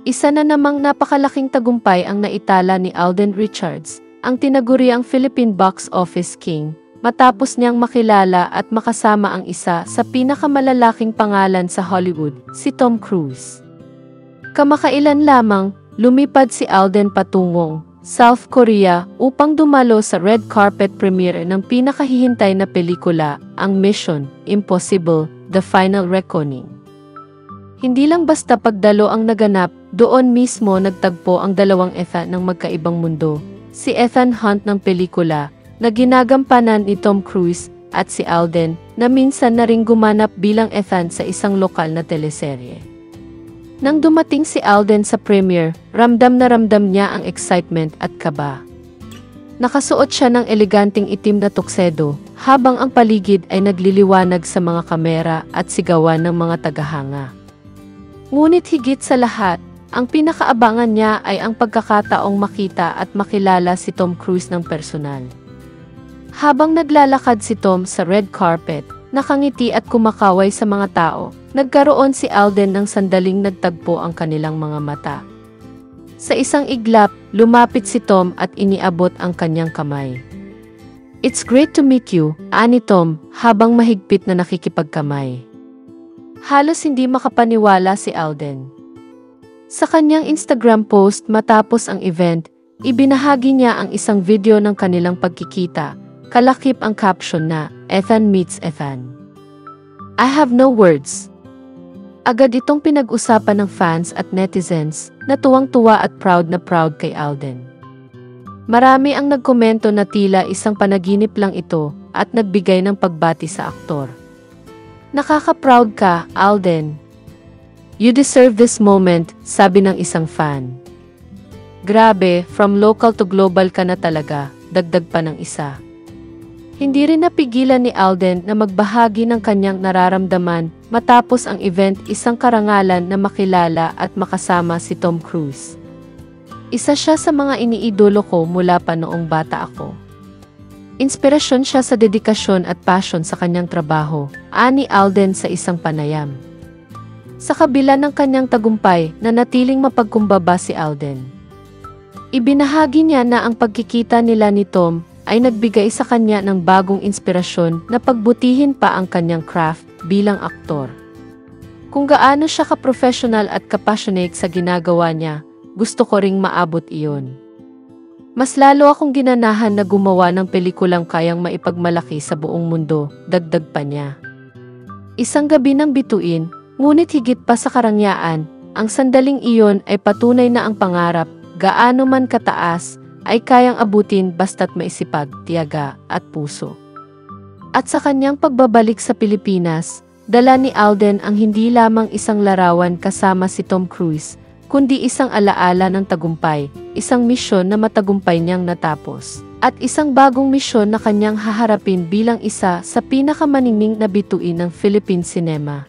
Isa na namang napakalaking tagumpay ang naitala ni Alden Richards, ang tinaguriang Philippine Box Office King, matapos niyang makilala at makasama ang isa sa pinakamalalaking pangalan sa Hollywood, si Tom Cruise. Kamakailan lamang, lumipad si Alden patungong South Korea upang dumalo sa red carpet premiere ng pinakahihintay na pelikula, ang Mission Impossible: The Final Reckoning. Hindi lang basta pagdalo ang naganap, doon mismo nagtagpo ang dalawang Ethan ng magkaibang mundo, si Ethan Hunt ng pelikula, na ginagampanan ni Tom Cruise, at si Alden, na minsan na ring gumanap bilang Ethan sa isang lokal na teleserye. Nang dumating si Alden sa premiere, ramdam na ramdam niya ang excitement at kaba. Nakasuot siya ng eleganting itim na tuxedo, habang ang paligid ay nagliliwanag sa mga kamera at sigawan ng mga tagahanga. Ngunit higit sa lahat, ang pinakaabangan niya ay ang pagkakataong makita at makilala si Tom Cruise ng personal. Habang naglalakad si Tom sa red carpet, nakangiti at kumakaway sa mga tao, nagkaroon si Alden ng sandaling nagtagpo ang kanilang mga mata. Sa isang iglap, lumapit si Tom at iniabot ang kanyang kamay. "It's great to meet you," ani Tom, habang mahigpit na nakikipagkamay. Halos hindi makapaniwala si Alden. Sa kanyang Instagram post matapos ang event, ibinahagi niya ang isang video ng kanilang pagkikita, kalakip ang caption na, "Ethan meets Ethan." "I have no words." Agad itong pinag-usapan ng fans at netizens, na tuwang-tuwa at proud na proud kay Alden. Marami ang nagkomento na tila isang panaginip lang ito, at nagbigay ng pagbati sa aktor. "Nakaka-proud ka, Alden. You deserve this moment," sabi ng isang fan. "Grabe, from local to global ka na talaga," dagdag pa ng isa. Hindi rin napigilan ni Alden na magbahagi ng kanyang nararamdaman matapos ang event, isang karangalan na makilala at makasama si Tom Cruise. "Isa siya sa mga iniidolo ko mula pa noong bata ako. Inspirasyon siya sa dedikasyon at passion sa kanyang trabaho," ani Alden sa isang panayam. Sa kabila ng kanyang tagumpay, nanatiling mapagkumbaba si Alden. Ibinahagi niya na ang pagkikita nila ni Tom ay nagbigay sa kanya ng bagong inspirasyon na pagbutihin pa ang kanyang craft bilang aktor. "Kung gaano siya ka-professional at ka-passionate sa ginagawa niya, gusto ko ring maabot iyon. Mas lalo akong ginanahan na gumawa ng pelikulang kayang maipagmalaki sa buong mundo," dagdag pa niya. Isang gabi ng bituin, ngunit higit pa sa karangyaan, ang sandaling iyon ay patunay na ang pangarap, gaano man kataas, ay kayang abutin basta't maisipag, tiyaga, at puso. At sa kanyang pagbabalik sa Pilipinas, dala ni Alden ang hindi lamang isang larawan kasama si Tom Cruise, kundi isang alaala ng tagumpay, isang misyon na matagumpay niyang natapos, at isang bagong misyon na kanyang haharapin bilang isa sa pinakamaningning na bituin ng Philippine cinema.